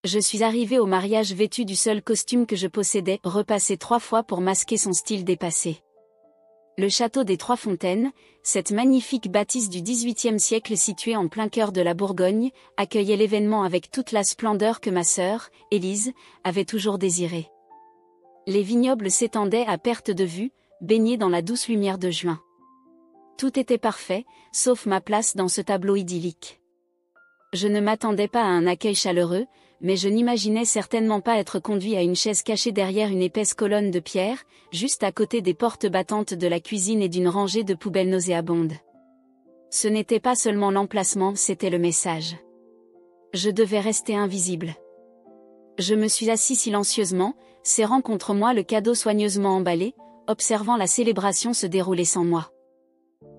Je suis arrivée au mariage vêtue du seul costume que je possédais, repassé 3 fois pour masquer son style dépassé. Le château des Trois Fontaines, cette magnifique bâtisse du XVIIIe siècle située en plein cœur de la Bourgogne, accueillait l'événement avec toute la splendeur que ma sœur, Élise, avait toujours désirée. Les vignobles s'étendaient à perte de vue, baignés dans la douce lumière de juin. Tout était parfait, sauf ma place dans ce tableau idyllique. Je ne m'attendais pas à un accueil chaleureux, mais je n'imaginais certainement pas être conduit à une chaise cachée derrière une épaisse colonne de pierre, juste à côté des portes battantes de la cuisine et d'une rangée de poubelles nauséabondes. Ce n'était pas seulement l'emplacement, c'était le message. Je devais rester invisible. Je me suis assis silencieusement, serrant contre moi le cadeau soigneusement emballé, observant la célébration se dérouler sans moi.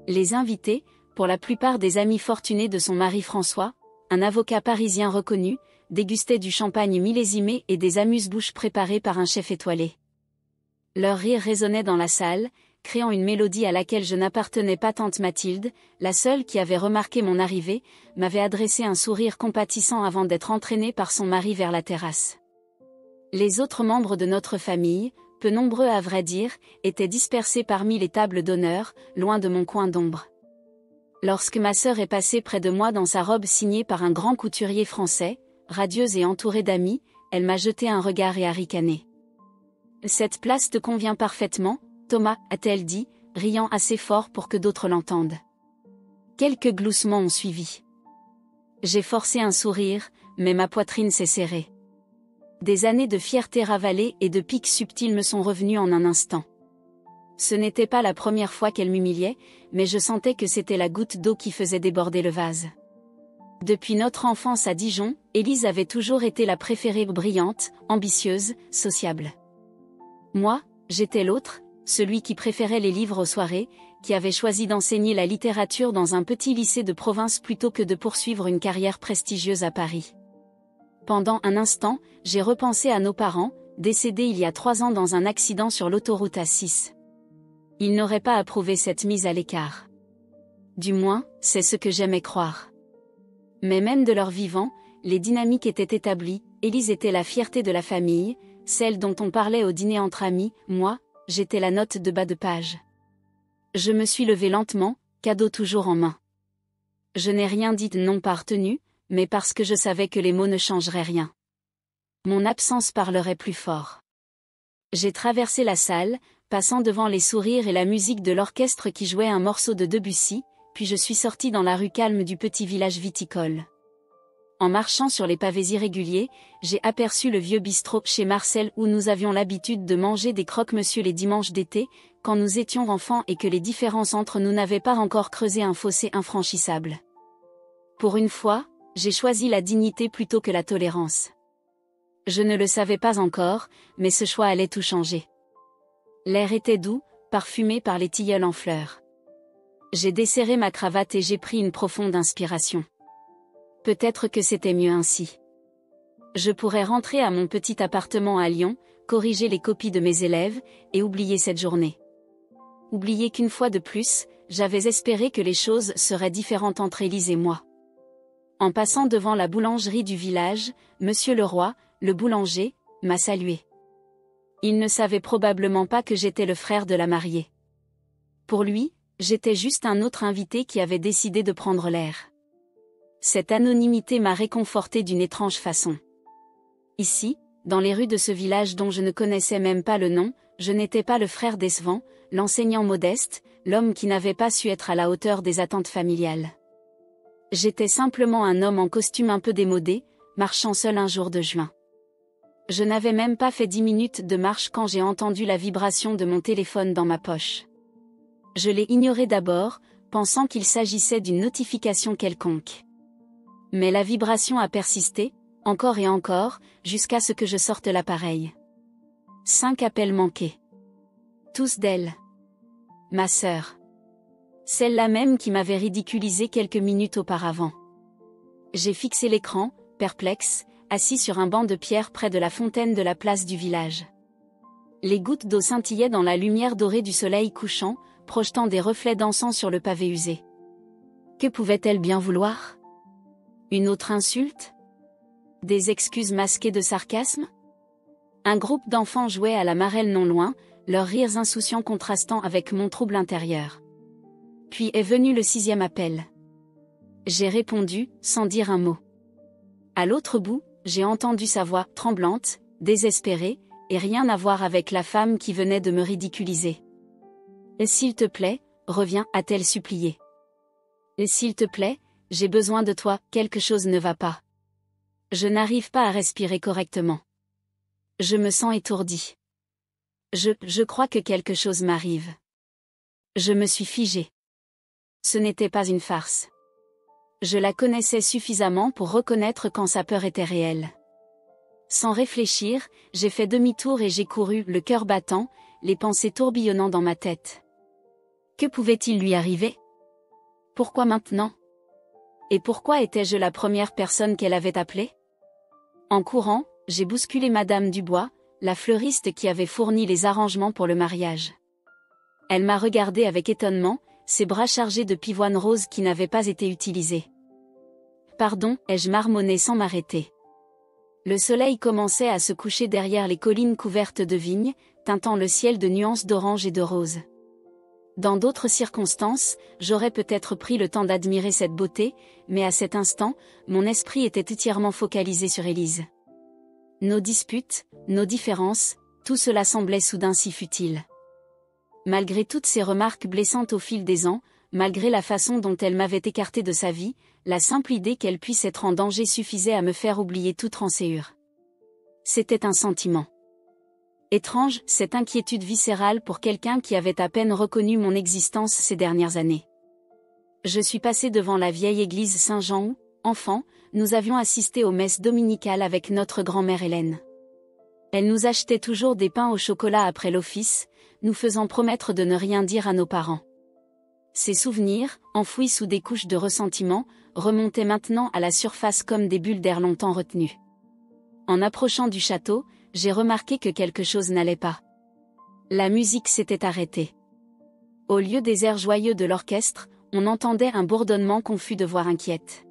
Les invités, pour la plupart des amis fortunés de son mari François, un avocat parisien reconnu, dégustaient du champagne millésimé et des amuse-bouches préparées par un chef étoilé. Leur rire résonnait dans la salle, créant une mélodie à laquelle je n'appartenais pas. Tante Mathilde, la seule qui avait remarqué mon arrivée, m'avait adressé un sourire compatissant avant d'être entraînée par son mari vers la terrasse. Les autres membres de notre famille, peu nombreux à vrai dire, étaient dispersés parmi les tables d'honneur, loin de mon coin d'ombre. Lorsque ma sœur est passée près de moi dans sa robe signée par un grand couturier français, radieuse et entourée d'amis, elle m'a jeté un regard et a ricané. « Cette place te convient parfaitement, Thomas, a-t-elle dit, riant assez fort pour que d'autres l'entendent. Quelques gloussements ont suivi. J'ai forcé un sourire, mais ma poitrine s'est serrée. Des années de fierté ravalée et de piques subtiles me sont revenues en un instant. Ce n'était pas la première fois qu'elle m'humiliait, mais je sentais que c'était la goutte d'eau qui faisait déborder le vase. Depuis notre enfance à Dijon, Élise avait toujours été la préférée, brillante, ambitieuse, sociable. Moi, j'étais l'autre, celui qui préférait les livres aux soirées, qui avait choisi d'enseigner la littérature dans un petit lycée de province plutôt que de poursuivre une carrière prestigieuse à Paris. Pendant un instant, j'ai repensé à nos parents, décédés il y a 3 ans dans un accident sur l'autoroute A6. Ils n'auraient pas approuvé cette mise à l'écart. Du moins, c'est ce que j'aimais croire. Mais même de leur vivant, les dynamiques étaient établies. Élise était la fierté de la famille, celle dont on parlait au dîner entre amis. Moi, j'étais la note de bas de page. Je me suis levée lentement, cadeau toujours en main. Je n'ai rien dit non par tenue, mais parce que je savais que les mots ne changeraient rien. Mon absence parlerait plus fort. J'ai traversé la salle, passant devant les sourires et la musique de l'orchestre qui jouait un morceau de Debussy, puis je suis sortie dans la rue calme du petit village viticole. En marchant sur les pavés irréguliers, j'ai aperçu le vieux bistrot chez Marcel où nous avions l'habitude de manger des croque-monsieur les dimanches d'été, quand nous étions enfants et que les différences entre nous n'avaient pas encore creusé un fossé infranchissable. Pour une fois, j'ai choisi la dignité plutôt que la tolérance. Je ne le savais pas encore, mais ce choix allait tout changer. L'air était doux, parfumé par les tilleuls en fleurs. J'ai desserré ma cravate et j'ai pris une profonde inspiration. Peut-être que c'était mieux ainsi. Je pourrais rentrer à mon petit appartement à Lyon, corriger les copies de mes élèves, et oublier cette journée. Oublier qu'une fois de plus, j'avais espéré que les choses seraient différentes entre Élise et moi. En passant devant la boulangerie du village, Monsieur Leroy, le boulanger, m'a salué. Il ne savait probablement pas que j'étais le frère de la mariée. Pour lui, j'étais juste un autre invité qui avait décidé de prendre l'air. Cette anonymité m'a réconforté d'une étrange façon. Ici, dans les rues de ce village dont je ne connaissais même pas le nom, je n'étais pas le frère décevant, l'enseignant modeste, l'homme qui n'avait pas su être à la hauteur des attentes familiales. J'étais simplement un homme en costume un peu démodé, marchant seul un jour de juin. Je n'avais même pas fait 10 minutes de marche quand j'ai entendu la vibration de mon téléphone dans ma poche. Je l'ai ignoré d'abord, pensant qu'il s'agissait d'une notification quelconque. Mais la vibration a persisté, encore et encore, jusqu'à ce que je sorte l'appareil. 5 appels manqués. Tous d'elle. Ma sœur. Celle-là même qui m'avait ridiculisé quelques minutes auparavant. J'ai fixé l'écran, perplexe, assis sur un banc de pierre près de la fontaine de la place du village. Les gouttes d'eau scintillaient dans la lumière dorée du soleil couchant, projetant des reflets dansants sur le pavé usé. Que pouvait-elle bien vouloir ? Une autre insulte ? Des excuses masquées de sarcasme? Un groupe d'enfants jouait à la marelle non loin, leurs rires insouciants contrastant avec mon trouble intérieur. Puis est venu le 6e appel. J'ai répondu, sans dire un mot. À l'autre bout, j'ai entendu sa voix, tremblante, désespérée, et rien à voir avec la femme qui venait de me ridiculiser. « S'il te plaît, reviens » a-t-elle supplié. « S'il te plaît, j'ai besoin de toi, quelque chose ne va pas. Je n'arrive pas à respirer correctement. Je me sens étourdie. Je crois que quelque chose m'arrive. » Je me suis figée. Ce n'était pas une farce. Je la connaissais suffisamment pour reconnaître quand sa peur était réelle. Sans réfléchir, j'ai fait demi-tour et j'ai couru, le cœur battant, les pensées tourbillonnant dans ma tête. Que pouvait-il lui arriver? Pourquoi maintenant? Et pourquoi étais-je la première personne qu'elle avait appelée? En courant, j'ai bousculé Madame Dubois, la fleuriste qui avait fourni les arrangements pour le mariage. Elle m'a regardé avec étonnement, ses bras chargés de pivoine rose qui n'avaient pas été utilisés. « Pardon » ai-je marmonné sans m'arrêter. Le soleil commençait à se coucher derrière les collines couvertes de vignes, teintant le ciel de nuances d'orange et de rose. Dans d'autres circonstances, j'aurais peut-être pris le temps d'admirer cette beauté, mais à cet instant, mon esprit était entièrement focalisé sur Élise. Nos disputes, nos différences, tout cela semblait soudain si futile. Malgré toutes ces remarques blessantes au fil des ans, malgré la façon dont elle m'avait écarté de sa vie, la simple idée qu'elle puisse être en danger suffisait à me faire oublier toute rancœur. C'était un sentiment étrange, cette inquiétude viscérale pour quelqu'un qui avait à peine reconnu mon existence ces dernières années. Je suis passée devant la vieille église Saint-Jean où, enfant, nous avions assisté aux messes dominicales avec notre grand-mère Hélène. Elle nous achetait toujours des pains au chocolat après l'office, nous faisant promettre de ne rien dire à nos parents. Ces souvenirs, enfouis sous des couches de ressentiment, remontaient maintenant à la surface comme des bulles d'air longtemps retenues. En approchant du château, j'ai remarqué que quelque chose n'allait pas. La musique s'était arrêtée. Au lieu des airs joyeux de l'orchestre, on entendait un bourdonnement confus de voix inquiètes.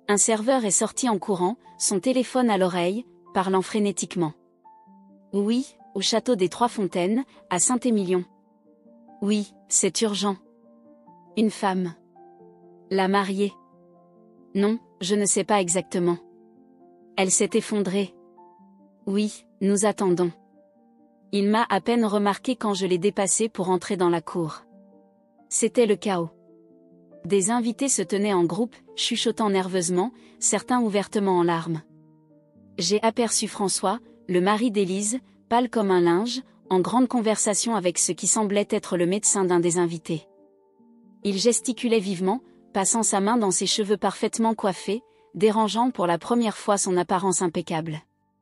Un serveur est sorti en courant, son téléphone à l'oreille, parlant frénétiquement. « Oui, au château des Trois Fontaines, à Saint-Émilion. »« Oui, c'est urgent. »« Une femme. »« La mariée. »« Non, je ne sais pas exactement. »« Elle s'est effondrée. »« Oui, nous attendons. » Il m'a à peine remarqué quand je l'ai dépassé pour entrer dans la cour. C'était le chaos. Des invités se tenaient en groupe, chuchotant nerveusement, certains ouvertement en larmes. J'ai aperçu François, le mari d'Élise, pâle comme un linge, en grande conversation avec ce qui semblait être le médecin d'un des invités. Il gesticulait vivement, passant sa main dans ses cheveux parfaitement coiffés, dérangeant pour la première fois son apparence impeccable.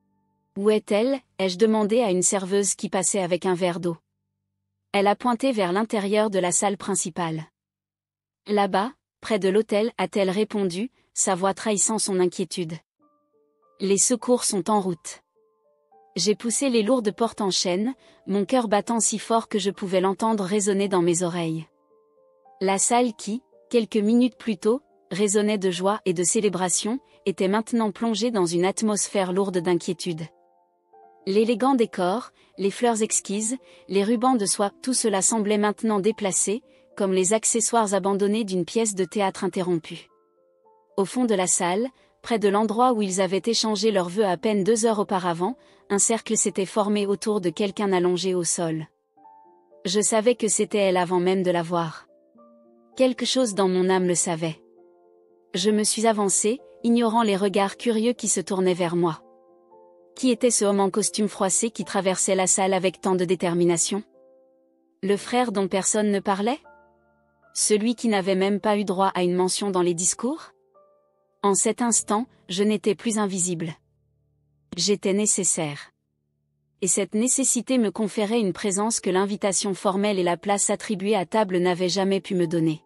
« Où est-elle » ai-je demandé à une serveuse qui passait avec un verre d'eau. Elle a pointé vers l'intérieur de la salle principale. « Là-bas, près de l'autel » a-t-elle répondu, sa voix trahissant son inquiétude. « Les secours sont en route. » J'ai poussé les lourdes portes en chêne, mon cœur battant si fort que je pouvais l'entendre résonner dans mes oreilles. La salle qui, quelques minutes plus tôt, résonnait de joie et de célébration, était maintenant plongée dans une atmosphère lourde d'inquiétude. L'élégant décor, les fleurs exquises, les rubans de soie, tout cela semblait maintenant déplacé, comme les accessoires abandonnés d'une pièce de théâtre interrompue. Au fond de la salle, près de l'endroit où ils avaient échangé leurs vœux à peine 2 heures auparavant, un cercle s'était formé autour de quelqu'un allongé au sol. Je savais que c'était elle avant même de la voir. Quelque chose dans mon âme le savait. Je me suis avancée, ignorant les regards curieux qui se tournaient vers moi. Qui était ce homme en costume froissé qui traversait la salle avec tant de détermination? Le frère dont personne ne parlait? Celui qui n'avait même pas eu droit à une mention dans les discours? En cet instant, je n'étais plus invisible. J'étais nécessaire. Et cette nécessité me conférait une présence que l'invitation formelle et la place attribuée à table n'avaient jamais pu me donner.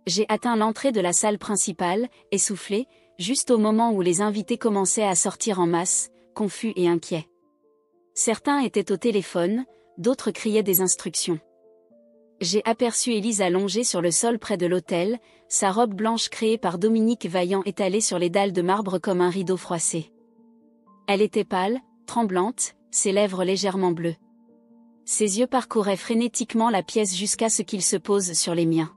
J'ai atteint l'entrée de la salle principale, essoufflé, juste au moment où les invités commençaient à sortir en masse, confus et inquiets. Certains étaient au téléphone, d'autres criaient des instructions. J'ai aperçu Élise allongée sur le sol près de l'autel, sa robe blanche créée par Dominique Vaillant étalée sur les dalles de marbre comme un rideau froissé. Elle était pâle, tremblante, ses lèvres légèrement bleues. Ses yeux parcouraient frénétiquement la pièce jusqu'à ce qu'ils se posent sur les miens.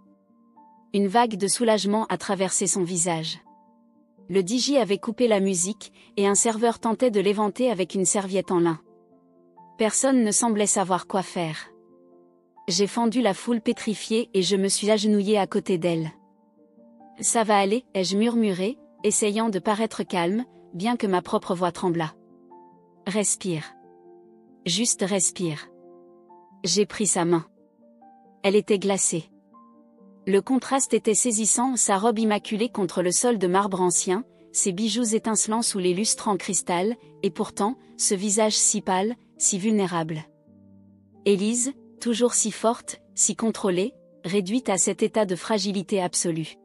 Une vague de soulagement a traversé son visage. Le DJ avait coupé la musique, et un serveur tentait de l'éventer avec une serviette en lin. Personne ne semblait savoir quoi faire. J'ai fendu la foule pétrifiée et je me suis agenouillée à côté d'elle. « Ça va aller » ai-je murmuré, essayant de paraître calme, bien que ma propre voix tremblât. « Respire. Juste respire. » J'ai pris sa main. Elle était glacée. Le contraste était saisissant, sa robe immaculée contre le sol de marbre ancien, ses bijoux étincelants sous les lustres en cristal, et pourtant, ce visage si pâle, si vulnérable. Élise, toujours si forte, si contrôlée, réduite à cet état de fragilité absolue.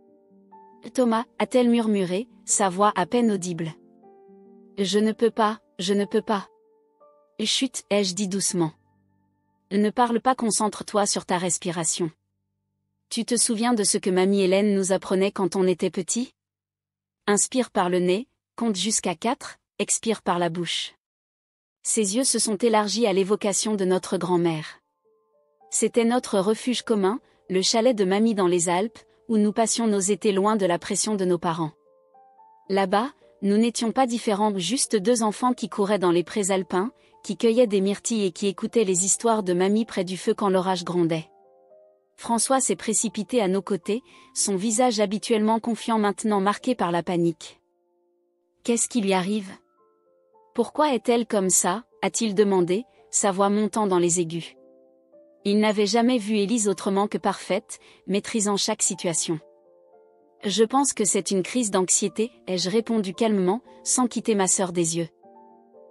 « Thomas » a-t-elle murmuré, sa voix à peine audible. « Je ne peux pas, je ne peux pas. »« Chut » ai-je dit doucement. « Ne parle pas, concentre-toi sur ta respiration. Tu te souviens de ce que mamie Hélène nous apprenait quand on était petit? Inspire par le nez, compte jusqu'à 4, expire par la bouche. » Ses yeux se sont élargis à l'évocation de notre grand-mère. C'était notre refuge commun, le chalet de mamie dans les Alpes, où nous passions nos étés loin de la pression de nos parents. Là-bas, nous n'étions pas différents, juste deux enfants qui couraient dans les prés alpins, qui cueillaient des myrtilles et qui écoutaient les histoires de mamie près du feu quand l'orage grondait. François s'est précipité à nos côtés, son visage habituellement confiant maintenant marqué par la panique. « Qu'est-ce qui lui arrive? Pourquoi est-elle comme ça ?» a-t-il demandé, sa voix montant dans les aigus. Il n'avait jamais vu Élise autrement que parfaite, maîtrisant chaque situation. « Je pense que c'est une crise d'anxiété » ai-je répondu calmement, sans quitter ma sœur des yeux.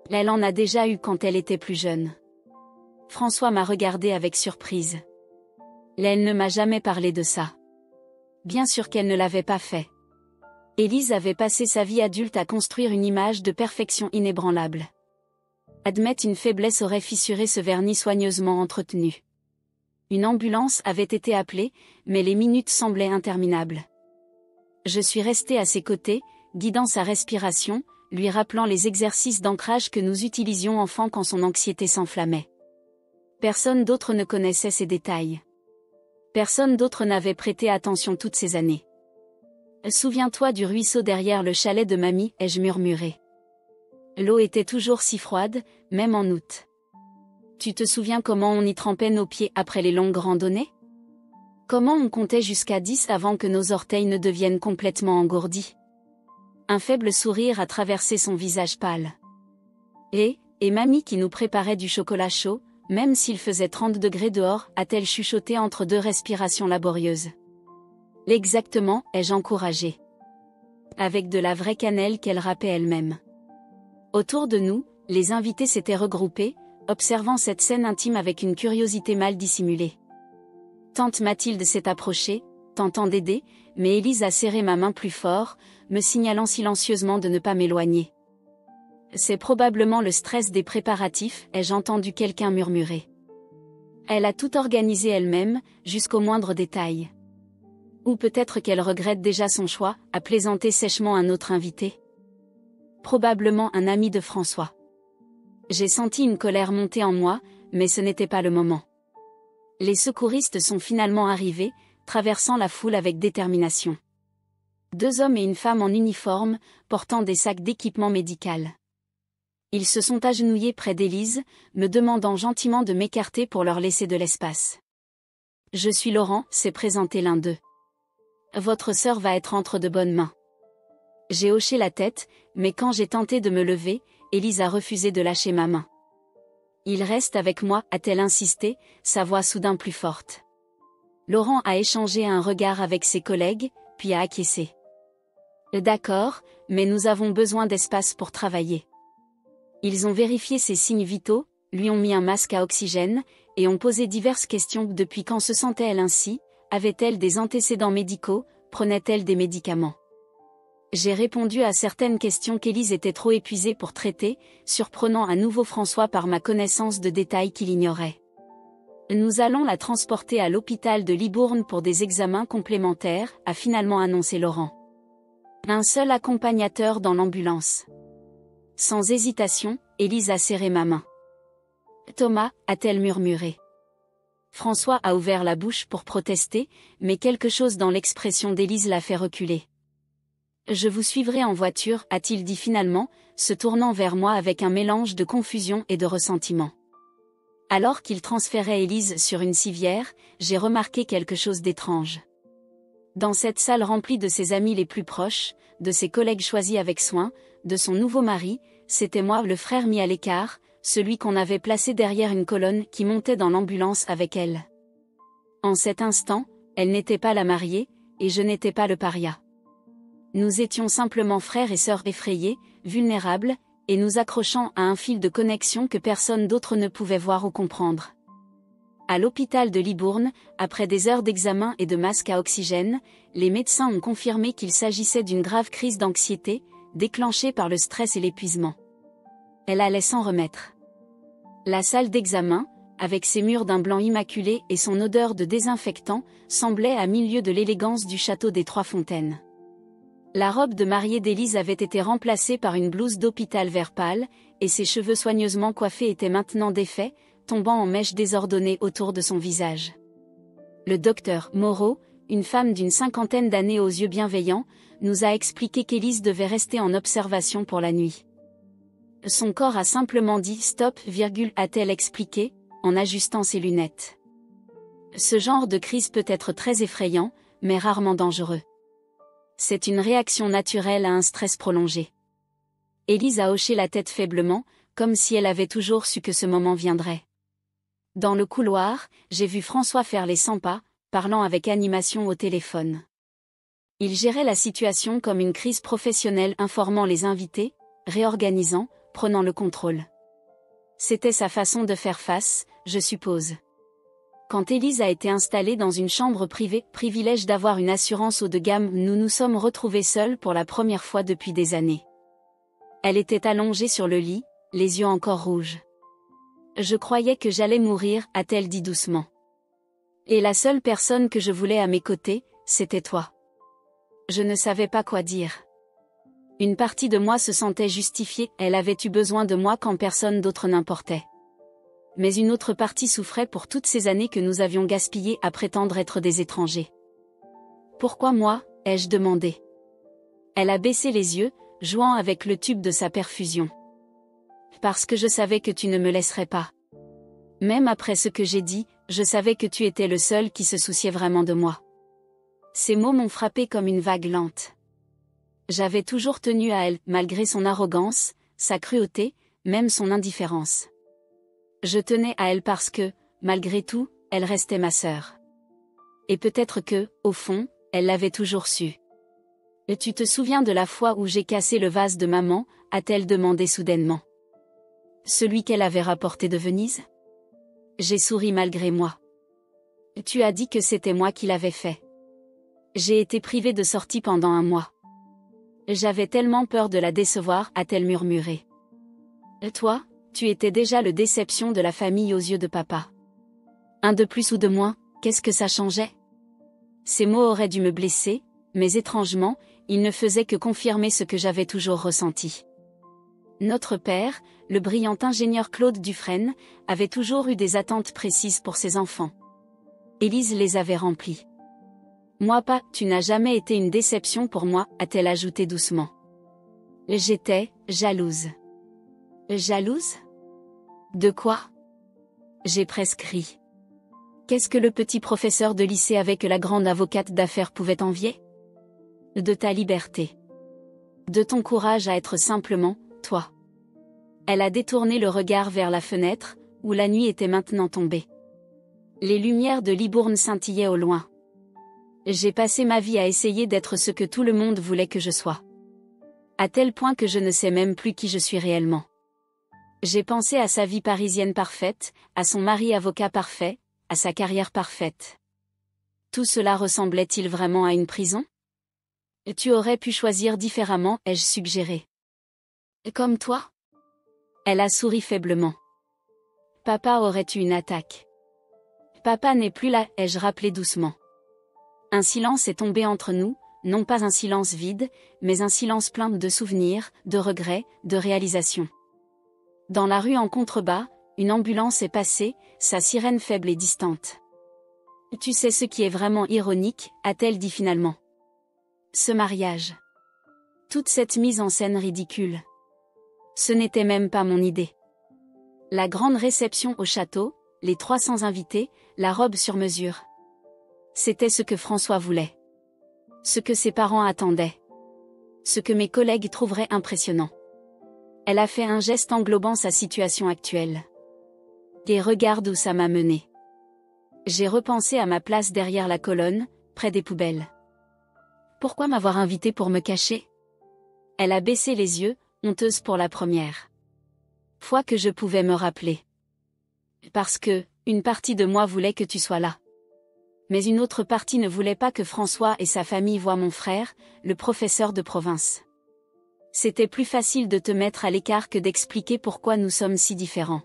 Elle en a déjà eu quand elle était plus jeune. François m'a regardé avec surprise. Elle ne m'a jamais parlé de ça. Bien sûr qu'elle ne l'avait pas fait. Élise avait passé sa vie adulte à construire une image de perfection inébranlable. Admettre une faiblesse aurait fissuré ce vernis soigneusement entretenu. Une ambulance avait été appelée, mais les minutes semblaient interminables. Je suis restée à ses côtés, guidant sa respiration, lui rappelant les exercices d'ancrage que nous utilisions enfant quand son anxiété s'enflammait. Personne d'autre ne connaissait ces détails. Personne d'autre n'avait prêté attention toutes ces années. « Souviens-toi du ruisseau derrière le chalet de mamie » ai-je murmuré. L'eau était toujours si froide, même en août. Tu te souviens comment on y trempait nos pieds après les longues randonnées? Comment on comptait jusqu'à 10 avant que nos orteils ne deviennent complètement engourdis? Un faible sourire a traversé son visage pâle. Et mamie qui nous préparait du chocolat chaud, même s'il faisait 30 degrés dehors, a-t-elle chuchoté entre deux respirations laborieuses. Exactement, ai-je encouragé. Avec de la vraie cannelle qu'elle râpait elle-même. Autour de nous, les invités s'étaient regroupés, observant cette scène intime avec une curiosité mal dissimulée. Tante Mathilde s'est approchée, tentant d'aider, mais Élise a serré ma main plus fort, me signalant silencieusement de ne pas m'éloigner. C'est probablement le stress des préparatifs, ai-je entendu quelqu'un murmurer. Elle a tout organisé elle-même, jusqu'au moindre détail. Ou peut-être qu'elle regrette déjà son choix, a plaisanté sèchement un autre invité. Probablement un ami de François. J'ai senti une colère monter en moi, mais ce n'était pas le moment. Les secouristes sont finalement arrivés, traversant la foule avec détermination. 2 hommes et une femme en uniforme, portant des sacs d'équipement médical. Ils se sont agenouillés près d'Élise, me demandant gentiment de m'écarter pour leur laisser de l'espace. « Je suis Laurent » s'est présenté l'un d'eux. « Votre sœur va être entre de bonnes mains. » J'ai hoché la tête, mais quand j'ai tenté de me lever, Élise a refusé de lâcher ma main. « Il reste avec moi » a-t-elle insisté, sa voix soudain plus forte. Laurent a échangé un regard avec ses collègues, puis a acquiescé. « D'accord, mais nous avons besoin d'espace pour travailler. » Ils ont vérifié ses signes vitaux, lui ont mis un masque à oxygène, et ont posé diverses questions. Depuis quand se sentait-elle ainsi? Avait-elle des antécédents médicaux? Prenait-elle des médicaments? J'ai répondu à certaines questions qu'Élise était trop épuisée pour traiter, surprenant à nouveau François par ma connaissance de détails qu'il ignorait. Nous allons la transporter à l'hôpital de Libourne pour des examens complémentaires, a finalement annoncé Laurent. Un seul accompagnateur dans l'ambulance. Sans hésitation, Élise a serré ma main. Thomas, a-t-elle murmuré. François a ouvert la bouche pour protester, mais quelque chose dans l'expression d'Élise l'a fait reculer. Je vous suivrai en voiture, a-t-il dit finalement, se tournant vers moi avec un mélange de confusion et de ressentiment. Alors qu'il transférait Élise sur une civière, j'ai remarqué quelque chose d'étrange. Dans cette salle remplie de ses amis les plus proches, de ses collègues choisis avec soin, de son nouveau mari, c'était moi le frère mis à l'écart, celui qu'on avait placé derrière une colonne qui montait dans l'ambulance avec elle. En cet instant, elle n'était pas la mariée, et je n'étais pas le paria. Nous étions simplement frères et sœurs effrayés, vulnérables, et nous accrochant à un fil de connexion que personne d'autre ne pouvait voir ou comprendre. À l'hôpital de Libourne, après des heures d'examen et de masques à oxygène, les médecins ont confirmé qu'il s'agissait d'une grave crise d'anxiété, déclenchée par le stress et l'épuisement. Elle allait s'en remettre. La salle d'examen, avec ses murs d'un blanc immaculé et son odeur de désinfectant, semblait à milieu de l'élégance du château des Trois Fontaines. La robe de mariée d'Élise avait été remplacée par une blouse d'hôpital vert pâle, et ses cheveux soigneusement coiffés étaient maintenant défaits, tombant en mèches désordonnées autour de son visage. Le docteur Moreau, une femme d'une 50aine d'années aux yeux bienveillants, nous a expliqué qu'Élise devait rester en observation pour la nuit. Son corps a simplement dit « stop », a-t-elle expliqué, en ajustant ses lunettes. Ce genre de crise peut être très effrayant, mais rarement dangereux. C'est une réaction naturelle à un stress prolongé. Élise a hoché la tête faiblement, comme si elle avait toujours su que ce moment viendrait. Dans le couloir, j'ai vu François faire les 100 pas, parlant avec animation au téléphone. Il gérait la situation comme une crise professionnelle, informant les invités, réorganisant, prenant le contrôle. C'était sa façon de faire face, je suppose. Quand Élise a été installée dans une chambre privée, privilège d'avoir une assurance haut de gamme, nous nous sommes retrouvés seuls pour la première fois depuis des années. Elle était allongée sur le lit, les yeux encore rouges. Je croyais que j'allais mourir, a-t-elle dit doucement. Et la seule personne que je voulais à mes côtés, c'était toi. Je ne savais pas quoi dire. Une partie de moi se sentait justifiée, elle avait eu besoin de moi quand personne d'autre n'importait. Mais une autre partie souffrait pour toutes ces années que nous avions gaspillées à prétendre être des étrangers. Pourquoi moi, ai-je demandé. Elle a baissé les yeux, jouant avec le tube de sa perfusion. Parce que je savais que tu ne me laisserais pas. Même après ce que j'ai dit, je savais que tu étais le seul qui se souciait vraiment de moi. Ces mots m'ont frappé comme une vague lente. J'avais toujours tenu à elle, malgré son arrogance, sa cruauté, même son indifférence. Je tenais à elle parce que, malgré tout, elle restait ma sœur. Et peut-être que, au fond, elle l'avait toujours su. Et tu te souviens de la fois où j'ai cassé le vase de maman, a-t-elle demandé soudainement. Celui qu'elle avait rapporté de Venise? J'ai souri malgré moi. Tu as dit que c'était moi qui l'avais fait. J'ai été privée de sortie pendant un mois. J'avais tellement peur de la décevoir, a-t-elle murmuré. Toi, tu étais déjà le déception de la famille aux yeux de papa. Un de plus ou de moins, qu'est-ce que ça changeait? Ces mots auraient dû me blesser, mais étrangement, ils ne faisaient que confirmer ce que j'avais toujours ressenti. Notre père, le brillant ingénieur Claude Dufresne, avait toujours eu des attentes précises pour ses enfants. Élise les avait remplies. Moi pas, tu n'as jamais été une déception pour moi, a-t-elle ajouté doucement. J'étais jalouse. Jalouse? De quoi? J'ai presque ri. Qu'est-ce que le petit professeur de lycée avec la grande avocate d'affaires pouvait envier? De ta liberté. De ton courage à être simplement, toi. Elle a détourné le regard vers la fenêtre, où la nuit était maintenant tombée. Les lumières de Libourne scintillaient au loin. J'ai passé ma vie à essayer d'être ce que tout le monde voulait que je sois. À tel point que je ne sais même plus qui je suis réellement. J'ai pensé à sa vie parisienne parfaite, à son mari avocat parfait, à sa carrière parfaite. Tout cela ressemblait-il vraiment à une prison? Tu aurais pu choisir différemment, ai-je suggéré. Comme toi? Elle a souri faiblement. Papa aurait eu une attaque. Papa n'est plus là, ai-je rappelé doucement. Un silence est tombé entre nous, non pas un silence vide, mais un silence plein de souvenirs, de regrets, de réalisations. Dans la rue en contrebas, une ambulance est passée, sa sirène faible et distante. Tu sais ce qui est vraiment ironique, a-t-elle dit finalement. Ce mariage. Toute cette mise en scène ridicule. Ce n'était même pas mon idée. La grande réception au château, les 300 invités, la robe sur mesure. C'était ce que François voulait. Ce que ses parents attendaient. Ce que mes collègues trouveraient impressionnant. Elle a fait un geste englobant sa situation actuelle. Et regarde où ça m'a mené. J'ai repensé à ma place derrière la colonne, près des poubelles. Pourquoi m'avoir invitée pour me cacher? Elle a baissé les yeux, honteuse pour la première fois que je pouvais me rappeler. Parce que, une partie de moi voulait que tu sois là. Mais une autre partie ne voulait pas que François et sa famille voient mon frère, le professeur de province. C'était plus facile de te mettre à l'écart que d'expliquer pourquoi nous sommes si différents.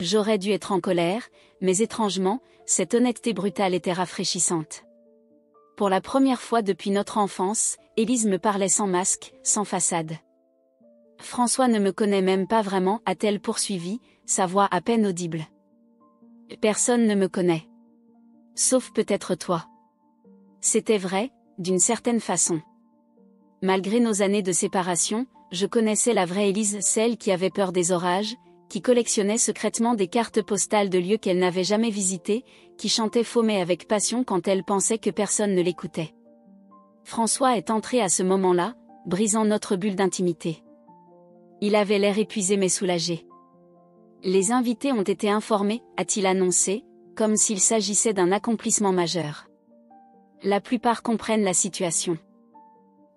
J'aurais dû être en colère, mais étrangement, cette honnêteté brutale était rafraîchissante. Pour la première fois depuis notre enfance, Élise me parlait sans masque, sans façade. François ne me connaît même pas vraiment, a-t-elle poursuivi, sa voix à peine audible. Personne ne me connaît. Sauf peut-être toi. C'était vrai, d'une certaine façon. Malgré nos années de séparation, je connaissais la vraie Élise, celle qui avait peur des orages, qui collectionnait secrètement des cartes postales de lieux qu'elle n'avait jamais visités, qui chantait Faumet avec passion quand elle pensait que personne ne l'écoutait. François est entré à ce moment-là, brisant notre bulle d'intimité. Il avait l'air épuisé mais soulagé. Les invités ont été informés, a-t-il annoncé, comme s'il s'agissait d'un accomplissement majeur. La plupart comprennent la situation.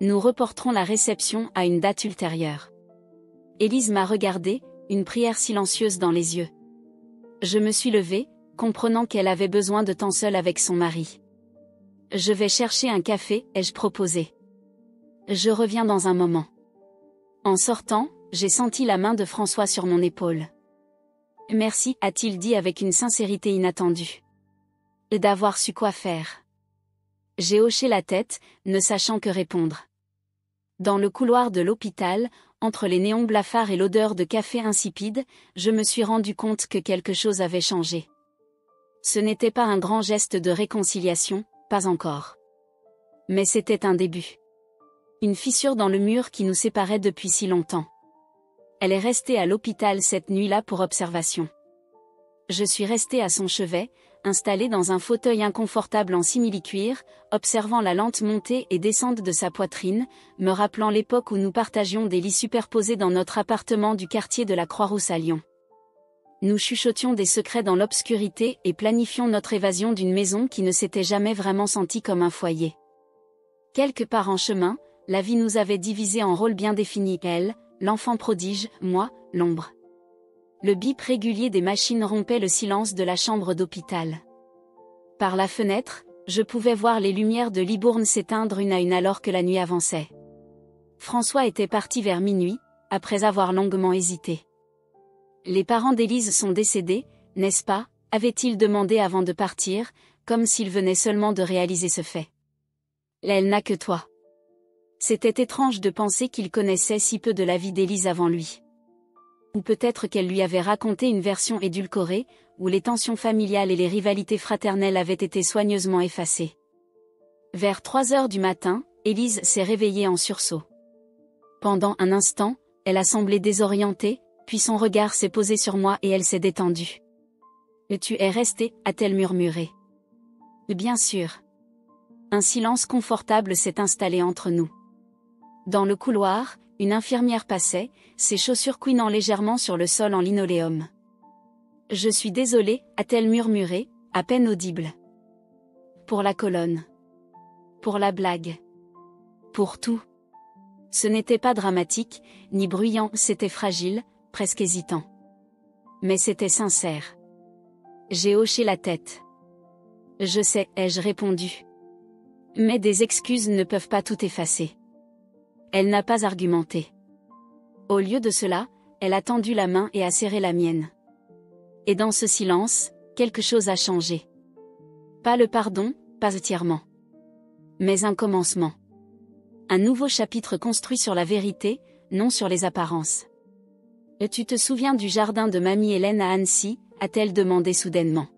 Nous reporterons la réception à une date ultérieure. Élise m'a regardé, une prière silencieuse dans les yeux. Je me suis levée, comprenant qu'elle avait besoin de temps seul avec son mari. Je vais chercher un café, ai-je proposé. Je reviens dans un moment. En sortant, j'ai senti la main de François sur mon épaule. Merci, a-t-il dit avec une sincérité inattendue. Et d'avoir su quoi faire. J'ai hoché la tête, ne sachant que répondre. Dans le couloir de l'hôpital, entre les néons blafards et l'odeur de café insipide, je me suis rendu compte que quelque chose avait changé. Ce n'était pas un grand geste de réconciliation, pas encore. Mais c'était un début. Une fissure dans le mur qui nous séparait depuis si longtemps. Elle est restée à l'hôpital cette nuit-là pour observation. Je suis restée à son chevet, installée dans un fauteuil inconfortable en simili-cuir, observant la lente montée et descente de sa poitrine, me rappelant l'époque où nous partagions des lits superposés dans notre appartement du quartier de la Croix-Rousse à Lyon. Nous chuchotions des secrets dans l'obscurité et planifions notre évasion d'une maison qui ne s'était jamais vraiment sentie comme un foyer. Quelque part en chemin, la vie nous avait divisés en rôles bien définis, elle, l'enfant prodige, moi, l'ombre. Le bip régulier des machines rompait le silence de la chambre d'hôpital. Par la fenêtre, je pouvais voir les lumières de Libourne s'éteindre une à une alors que la nuit avançait. François était parti vers minuit, après avoir longuement hésité. Les parents d'Élise sont décédés, n'est-ce pas, avait-il demandé avant de partir, comme s'il venait seulement de réaliser ce fait. Elle n'a que toi. C'était étrange de penser qu'il connaissait si peu de la vie d'Élise avant lui. Ou peut-être qu'elle lui avait raconté une version édulcorée, où les tensions familiales et les rivalités fraternelles avaient été soigneusement effacées. Vers 3 heures du matin, Élise s'est réveillée en sursaut. Pendant un instant, elle a semblé désorientée, puis son regard s'est posé sur moi et elle s'est détendue. « Tu es resté » a-t-elle murmuré. « Bien sûr. » Un silence confortable s'est installé entre nous. Dans le couloir, une infirmière passait, ses chaussures couinant légèrement sur le sol en linoléum. « Je suis désolée » a-t-elle murmuré, à peine audible. Pour la colonne. Pour la blague. Pour tout. Ce n'était pas dramatique, ni bruyant, c'était fragile, presque hésitant. Mais c'était sincère. J'ai hoché la tête. Je sais, ai-je répondu. Mais des excuses ne peuvent pas tout effacer. Elle n'a pas argumenté. Au lieu de cela, elle a tendu la main et a serré la mienne. Et dans ce silence, quelque chose a changé. Pas le pardon, pas entièrement. Mais un commencement. Un nouveau chapitre construit sur la vérité, non sur les apparences. Et tu te souviens du jardin de mamie Hélène à Annecy, a-t-elle demandé soudainement.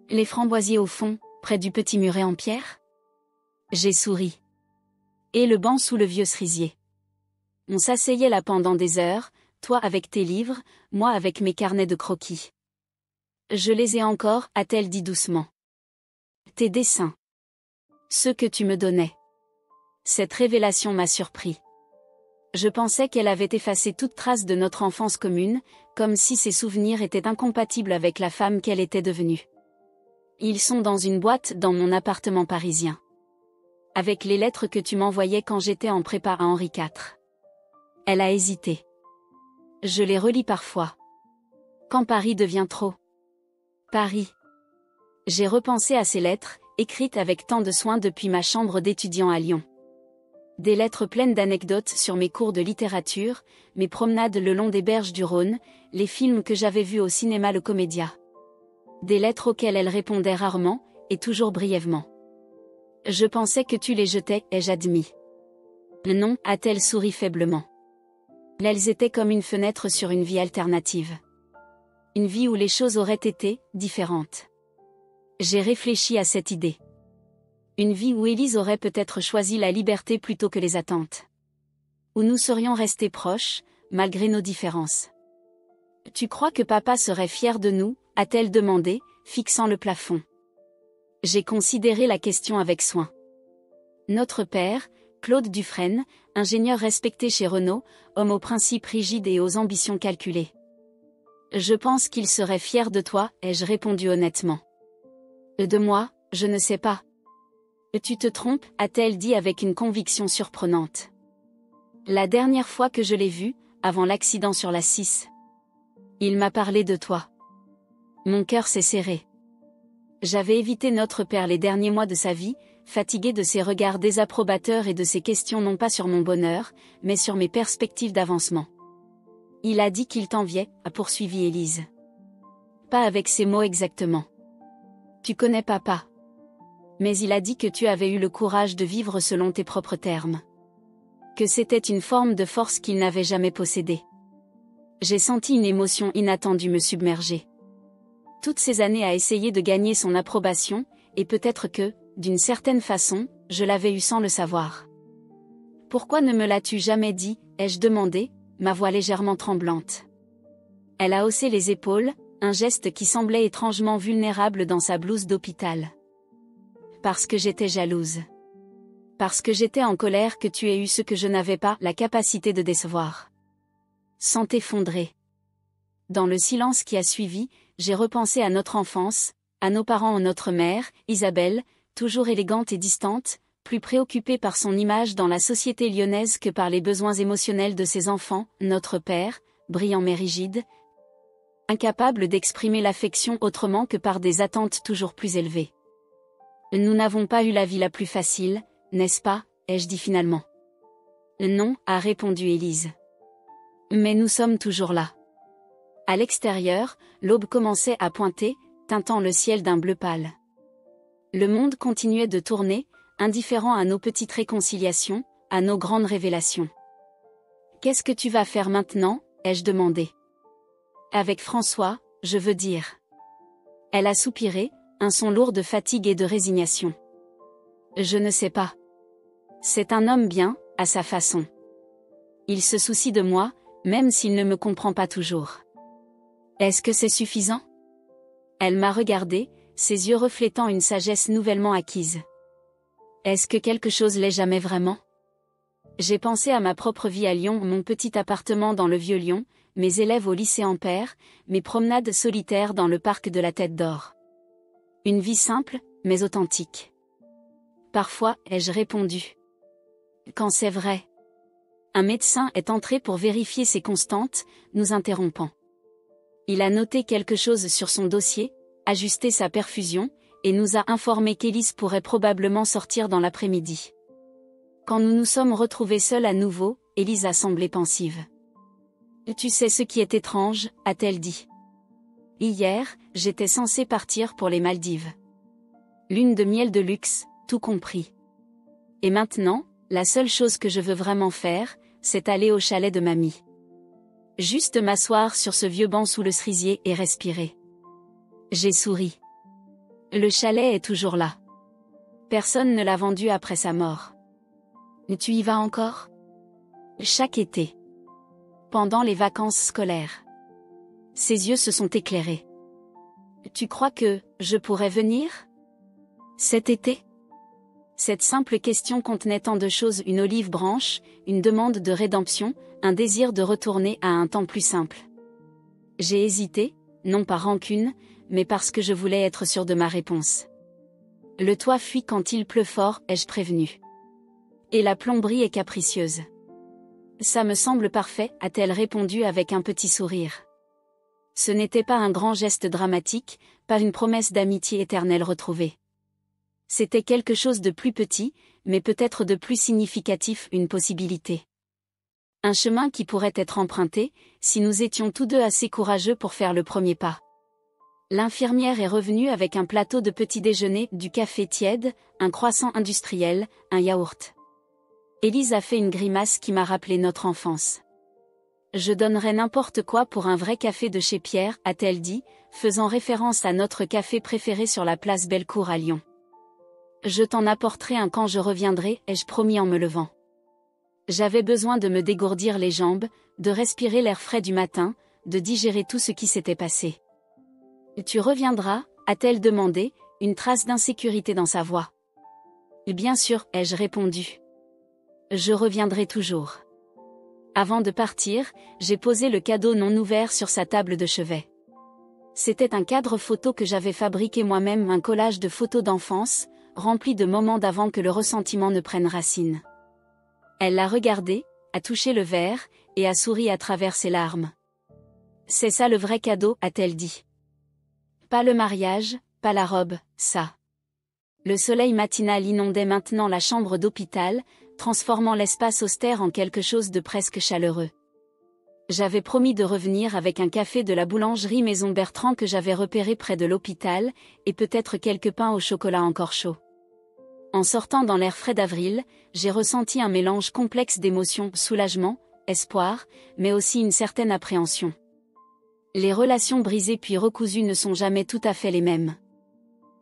Les framboisiers au fond, près du petit muret en pierre? J'ai souri. Et le banc sous le vieux cerisier. On s'asseyait là pendant des heures, toi avec tes livres, moi avec mes carnets de croquis. Je les ai encore, a-t-elle dit doucement. Tes dessins. Ceux que tu me donnais. Cette révélation m'a surpris. Je pensais qu'elle avait effacé toute trace de notre enfance commune, comme si ses souvenirs étaient incompatibles avec la femme qu'elle était devenue. Ils sont dans une boîte dans mon appartement parisien. Avec les lettres que tu m'envoyais quand j'étais en prépa à Henri IV. Elle a hésité. Je les relis parfois. Quand Paris devient trop. Paris. J'ai repensé à ces lettres, écrites avec tant de soin depuis ma chambre d'étudiant à Lyon. Des lettres pleines d'anecdotes sur mes cours de littérature, mes promenades le long des berges du Rhône, les films que j'avais vus au cinéma Le Comédia. Des lettres auxquelles elle répondait rarement, et toujours brièvement. Je pensais que tu les jetais, ai-je admis. Non, a-t-elle souri faiblement. Elles étaient comme une fenêtre sur une vie alternative. Une vie où les choses auraient été différentes. J'ai réfléchi à cette idée. Une vie où Élise aurait peut-être choisi la liberté plutôt que les attentes. Où nous serions restés proches, malgré nos différences. Tu crois que papa serait fier de nous, a-t-elle demandé, fixant le plafond. J'ai considéré la question avec soin. Notre père, Claude Dufresne, ingénieur respecté chez Renault, homme aux principes rigides et aux ambitions calculées. Je pense qu'il serait fier de toi, ai-je répondu honnêtement. De moi, je ne sais pas. Tu te trompes, a-t-elle dit avec une conviction surprenante. La dernière fois que je l'ai vu, avant l'accident sur la 6. Il m'a parlé de toi. Mon cœur s'est serré. J'avais évité notre père les derniers mois de sa vie, fatigué de ses regards désapprobateurs et de ses questions non pas sur mon bonheur, mais sur mes perspectives d'avancement. Il a dit qu'il t'enviait, a poursuivi Élise. Pas avec ces mots exactement. Tu connais papa. Mais il a dit que tu avais eu le courage de vivre selon tes propres termes. Que c'était une forme de force qu'il n'avait jamais possédée. J'ai senti une émotion inattendue me submerger. Toutes ces années à essayer de gagner son approbation, et peut-être que, d'une certaine façon, je l'avais eu sans le savoir. Pourquoi ne me l'as-tu jamais dit, ai-je demandé, ma voix légèrement tremblante. Elle a haussé les épaules, un geste qui semblait étrangement vulnérable dans sa blouse d'hôpital. Parce que j'étais jalouse. Parce que j'étais en colère que tu aies eu ce que je n'avais pas la capacité de décevoir. Sans t'effondrer. Dans le silence qui a suivi, j'ai repensé à notre enfance, à nos parents, à notre mère, Isabelle, toujours élégante et distante, plus préoccupée par son image dans la société lyonnaise que par les besoins émotionnels de ses enfants, notre père, brillant mais rigide, incapable d'exprimer l'affection autrement que par des attentes toujours plus élevées. Nous n'avons pas eu la vie la plus facile, n'est-ce pas, ai-je dit finalement. Non, a répondu Élise. Mais nous sommes toujours là. À l'extérieur, l'aube commençait à pointer, teintant le ciel d'un bleu pâle. Le monde continuait de tourner, indifférent à nos petites réconciliations, à nos grandes révélations. Qu'est-ce que tu vas faire maintenant, ai-je demandé. Avec François, je veux dire. Elle a soupiré, un son lourd de fatigue et de résignation. Je ne sais pas. C'est un homme bien, à sa façon. Il se soucie de moi, même s'il ne me comprend pas toujours. Est-ce que c'est suffisant? Elle m'a regardé, ses yeux reflétant une sagesse nouvellement acquise. Est-ce que quelque chose l'est jamais vraiment? J'ai pensé à ma propre vie à Lyon, mon petit appartement dans le vieux Lyon, mes élèves au lycée Ampère, mes promenades solitaires dans le parc de la Tête d'Or. Une vie simple, mais authentique. Parfois, ai-je répondu. Quand c'est vrai. Un médecin est entré pour vérifier ses constantes, nous interrompant. Il a noté quelque chose sur son dossier, ajusté sa perfusion, et nous a informé qu'Élise pourrait probablement sortir dans l'après-midi. Quand nous nous sommes retrouvés seuls à nouveau, Élise a semblé pensive. Tu sais ce qui est étrange, a-t-elle dit. Hier, j'étais censée partir pour les Maldives. Lune de miel de luxe, tout compris. Et maintenant, la seule chose que je veux vraiment faire, c'est aller au chalet de mamie. Juste m'asseoir sur ce vieux banc sous le cerisier et respirer. J'ai souri. Le chalet est toujours là. Personne ne l'a vendu après sa mort. Tu y vas encore? Chaque été. Pendant les vacances scolaires. Ses yeux se sont éclairés. Tu crois que je pourrais venir? Cet été? Cette simple question contenait tant de choses, une olive branche, une demande de rédemption, un désir de retourner à un temps plus simple. J'ai hésité, non par rancune, mais parce que je voulais être sûre de ma réponse. Le toit fuit quand il pleut fort, ai-je prévenu. Et la plomberie est capricieuse. Ça me semble parfait, a-t-elle répondu avec un petit sourire. Ce n'était pas un grand geste dramatique, pas une promesse d'amitié éternelle retrouvée. C'était quelque chose de plus petit, mais peut-être de plus significatif, une possibilité. Un chemin qui pourrait être emprunté, si nous étions tous deux assez courageux pour faire le premier pas. L'infirmière est revenue avec un plateau de petit déjeuner, du café tiède, un croissant industriel, un yaourt. Élise a fait une grimace qui m'a rappelé notre enfance. Je donnerais n'importe quoi pour un vrai café de chez Pierre, a-t-elle dit, faisant référence à notre café préféré sur la place Bellecour à Lyon. Je t'en apporterai un quand je reviendrai, ai-je promis en me levant. J'avais besoin de me dégourdir les jambes, de respirer l'air frais du matin, de digérer tout ce qui s'était passé. Tu reviendras, a-t-elle demandé, une trace d'insécurité dans sa voix. Bien sûr, ai-je répondu. Je reviendrai toujours. Avant de partir, j'ai posé le cadeau non ouvert sur sa table de chevet. C'était un cadre photo que j'avais fabriqué moi-même, un collage de photos d'enfance, rempli de moments d'avant que le ressentiment ne prenne racine. Elle l'a regardé, a touché le verre, et a souri à travers ses larmes. C'est ça le vrai cadeau, a-t-elle dit. Pas le mariage, pas la robe, ça. Le soleil matinal inondait maintenant la chambre d'hôpital, transformant l'espace austère en quelque chose de presque chaleureux. J'avais promis de revenir avec un café de la boulangerie Maison Bertrand que j'avais repéré près de l'hôpital, et peut-être quelques pains au chocolat encore chauds. En sortant dans l'air frais d'avril, j'ai ressenti un mélange complexe d'émotions, soulagement, espoir, mais aussi une certaine appréhension. Les relations brisées puis recousues ne sont jamais tout à fait les mêmes.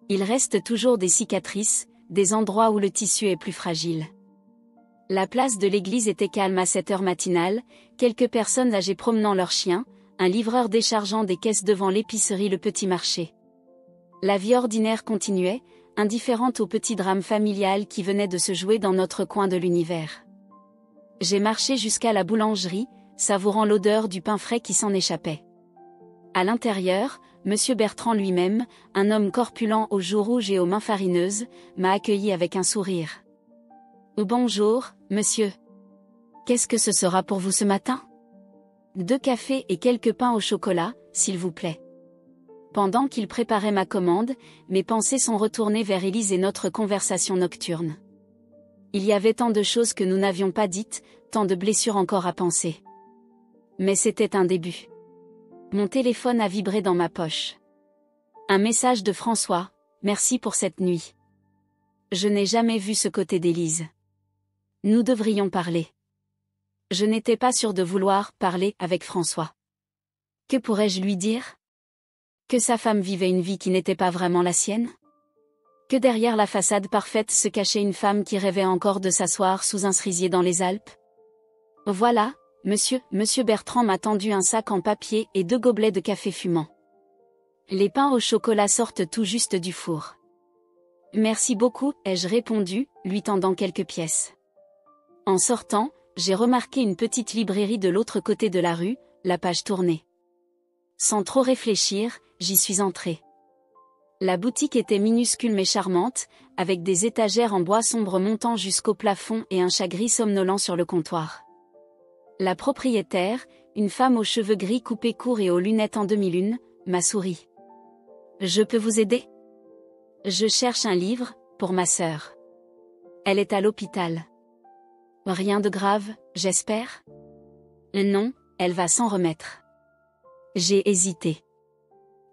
Il reste toujours des cicatrices, des endroits où le tissu est plus fragile. La place de l'église était calme à cette heure matinale, quelques personnes âgées promenant leurs chiens, un livreur déchargeant des caisses devant l'épicerie Le Petit Marché. La vie ordinaire continuait, indifférente au petit drame familial qui venait de se jouer dans notre coin de l'univers. J'ai marché jusqu'à la boulangerie, savourant l'odeur du pain frais qui s'en échappait. À l'intérieur, Monsieur Bertrand lui-même, un homme corpulent aux joues rouges et aux mains farineuses, m'a accueilli avec un sourire. « Bonjour, monsieur. Qu'est-ce que ce sera pour vous ce matin? 2 cafés et quelques pains au chocolat, s'il vous plaît. » Pendant qu'il préparait ma commande, mes pensées sont retournées vers Élise et notre conversation nocturne. Il y avait tant de choses que nous n'avions pas dites, tant de blessures encore à penser. Mais c'était un début. Mon téléphone a vibré dans ma poche. Un message de François, merci pour cette nuit. Je n'ai jamais vu ce côté d'Élise. Nous devrions parler. Je n'étais pas sûre de vouloir parler avec François. Que pourrais-je lui dire? Que sa femme vivait une vie qui n'était pas vraiment la sienne? Que derrière la façade parfaite se cachait une femme qui rêvait encore de s'asseoir sous un cerisier dans les Alpes? Voilà, monsieur Bertrand m'a tendu un sac en papier et 2 gobelets de café fumant. Les pains au chocolat sortent tout juste du four. Merci beaucoup, ai-je répondu, lui tendant quelques pièces. En sortant, j'ai remarqué une petite librairie de l'autre côté de la rue, la page tournée. Sans trop réfléchir, j'y suis entrée. La boutique était minuscule mais charmante, avec des étagères en bois sombre montant jusqu'au plafond et un chat gris somnolent sur le comptoir. La propriétaire, une femme aux cheveux gris coupés courts et aux lunettes en demi-lune, m'a souri. « Je peux vous aider? Je cherche un livre, pour ma sœur. Elle est à l'hôpital. » Rien de grave, j'espère? Non, elle va s'en remettre. J'ai hésité.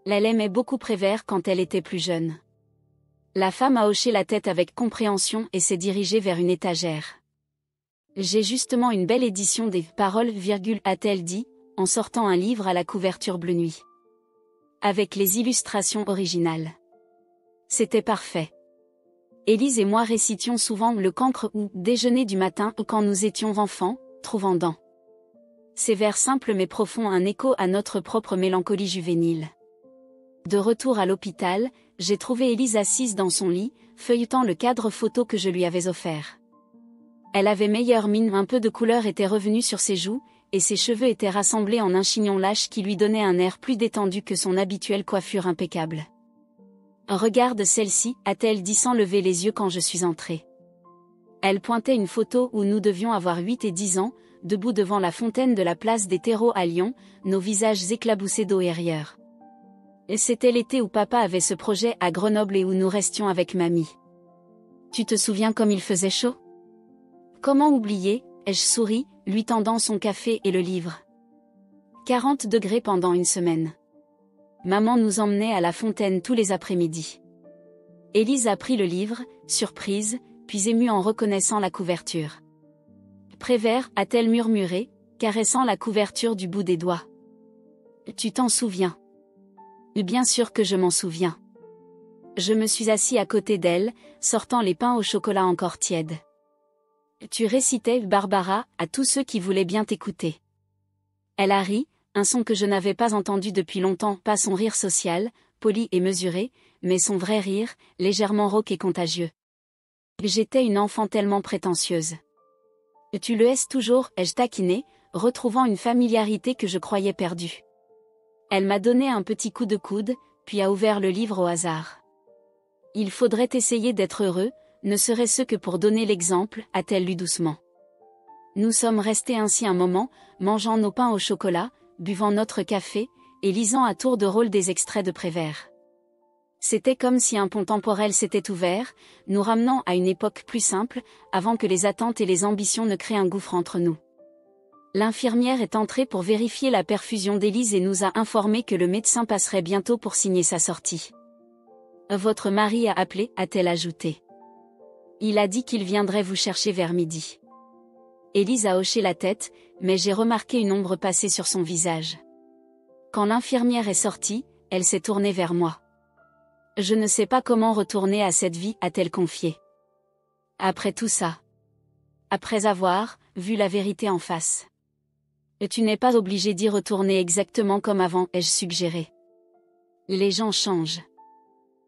Elle aimait beaucoup Prévert quand elle était plus jeune. La femme a hoché la tête avec compréhension et s'est dirigée vers une étagère. J'ai justement une belle édition des Paroles, a-t-elle dit, en sortant un livre à la couverture bleu nuit. Avec les illustrations originales. C'était parfait. Élise et moi récitions souvent Le Cancre ou Déjeuner du matin quand nous étions enfants, trouvant dans ces vers simples mais profonds un écho à notre propre mélancolie juvénile. De retour à l'hôpital, j'ai trouvé Élise assise dans son lit, feuilletant le cadre photo que je lui avais offert. Elle avait meilleure mine, un peu de couleur était revenue sur ses joues, et ses cheveux étaient rassemblés en un chignon lâche qui lui donnait un air plus détendu que son habituelle coiffure impeccable. Regarde celle-ci, a-t-elle dit sans lever les yeux quand je suis entrée. Elle pointait une photo où nous devions avoir 8 et 10 ans, debout devant la fontaine de la place des Terreaux à Lyon, nos visages éclaboussés d'eau et rieurs. Et c'était l'été où papa avait ce projet à Grenoble et où nous restions avec mamie. Tu te souviens comme il faisait chaud? Comment oublier, ai-je souri, lui tendant son café et le livre. 40 degrés pendant une semaine. Maman nous emmenait à la fontaine tous les après-midi. Élise a pris le livre, surprise, puis émue en reconnaissant la couverture. Prévert, a-t-elle murmuré, caressant la couverture du bout des doigts. Tu t'en souviens? Bien sûr que je m'en souviens. Je me suis assis à côté d'elle, sortant les pains au chocolat encore tièdes. Tu récitais, Barbara, à tous ceux qui voulaient bien t'écouter. Elle a ri, un son que je n'avais pas entendu depuis longtemps, pas son rire social, poli et mesuré, mais son vrai rire, légèrement rauque et contagieux. J'étais une enfant tellement prétentieuse. Tu le es toujours, ai-je taquiné, retrouvant une familiarité que je croyais perdue. Elle m'a donné un petit coup de coude, puis a ouvert le livre au hasard. Il faudrait essayer d'être heureux, ne serait-ce que pour donner l'exemple, a-t-elle lu doucement. Nous sommes restés ainsi un moment, mangeant nos pains au chocolat, buvant notre café, et lisant à tour de rôle des extraits de Prévert. C'était comme si un pont temporel s'était ouvert, nous ramenant à une époque plus simple, avant que les attentes et les ambitions ne créent un gouffre entre nous. L'infirmière est entrée pour vérifier la perfusion d'Élise et nous a informé que le médecin passerait bientôt pour signer sa sortie. Votre mari a appelé, a-t-elle ajouté. Il a dit qu'il viendrait vous chercher vers midi. Élise a hoché la tête, mais j'ai remarqué une ombre passer sur son visage. Quand l'infirmière est sortie, elle s'est tournée vers moi. Je ne sais pas comment retourner à cette vie, a-t-elle confié. Après tout ça. Après avoir vu la vérité en face. Tu n'es pas obligé d'y retourner exactement comme avant, ai-je suggéré. Les gens changent.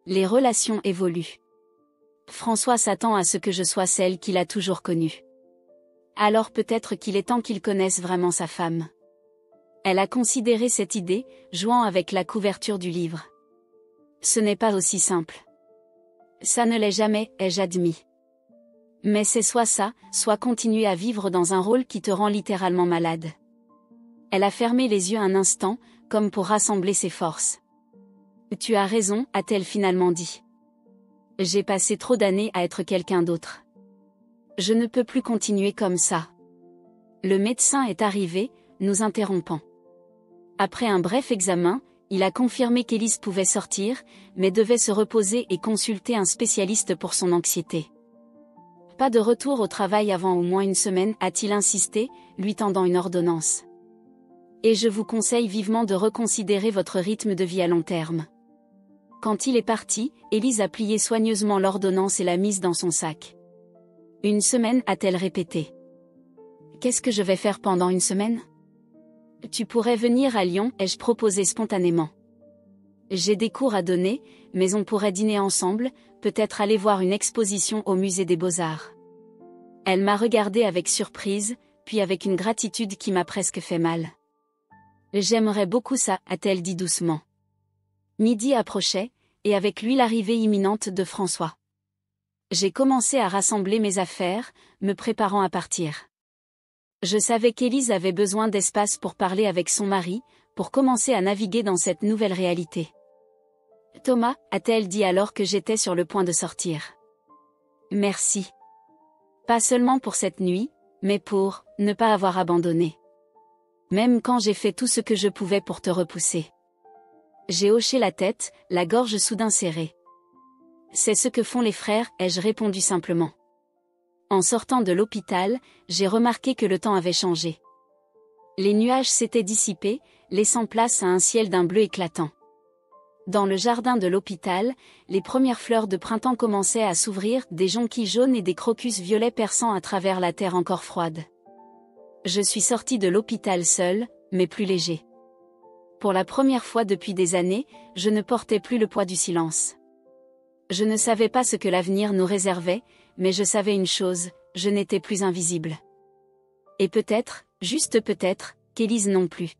Les relations évoluent. François s'attend à ce que je sois celle qu'il a toujours connue. Alors peut-être qu'il est temps qu'il connaisse vraiment sa femme. Elle a considéré cette idée, jouant avec la couverture du livre. Ce n'est pas aussi simple. Ça ne l'est jamais, ai-je admis. Mais c'est soit ça, soit continuer à vivre dans un rôle qui te rend littéralement malade. Elle a fermé les yeux un instant, comme pour rassembler ses forces. Tu as raison, a-t-elle finalement dit. J'ai passé trop d'années à être quelqu'un d'autre. Je ne peux plus continuer comme ça. Le médecin est arrivé, nous interrompant. Après un bref examen, il a confirmé qu'Élise pouvait sortir, mais devait se reposer et consulter un spécialiste pour son anxiété. Pas de retour au travail avant au moins une semaine, a-t-il insisté, lui tendant une ordonnance. Et je vous conseille vivement de reconsidérer votre rythme de vie à long terme. Quand il est parti, Élise a plié soigneusement l'ordonnance et l'a mise dans son sac. Une semaine, a-t-elle répété. Qu'est-ce que je vais faire pendant une semaine? Tu pourrais venir à Lyon, ai-je proposé spontanément. J'ai des cours à donner, mais on pourrait dîner ensemble, peut-être aller voir une exposition au musée des Beaux-Arts. Elle m'a regardé avec surprise, puis avec une gratitude qui m'a presque fait mal. J'aimerais beaucoup ça, a-t-elle dit doucement. Midi approchait, et avec lui l'arrivée imminente de François. J'ai commencé à rassembler mes affaires, me préparant à partir. Je savais qu'Élise avait besoin d'espace pour parler avec son mari, pour commencer à naviguer dans cette nouvelle réalité. Thomas, a-t-elle dit alors que j'étais sur le point de sortir. Merci. Pas seulement pour cette nuit, mais pour ne pas avoir abandonné. Même quand j'ai fait tout ce que je pouvais pour te repousser. J'ai hoché la tête, la gorge soudain serrée. C'est ce que font les frères, ai-je répondu simplement. En sortant de l'hôpital, j'ai remarqué que le temps avait changé. Les nuages s'étaient dissipés, laissant place à un ciel d'un bleu éclatant. Dans le jardin de l'hôpital, les premières fleurs de printemps commençaient à s'ouvrir, des jonquilles jaunes et des crocus violets perçant à travers la terre encore froide. Je suis sorti de l'hôpital seul, mais plus léger. Pour la première fois depuis des années, je ne portais plus le poids du silence. Je ne savais pas ce que l'avenir nous réservait, mais je savais une chose, je n'étais plus invisible. Et peut-être, juste peut-être, qu'Élise non plus.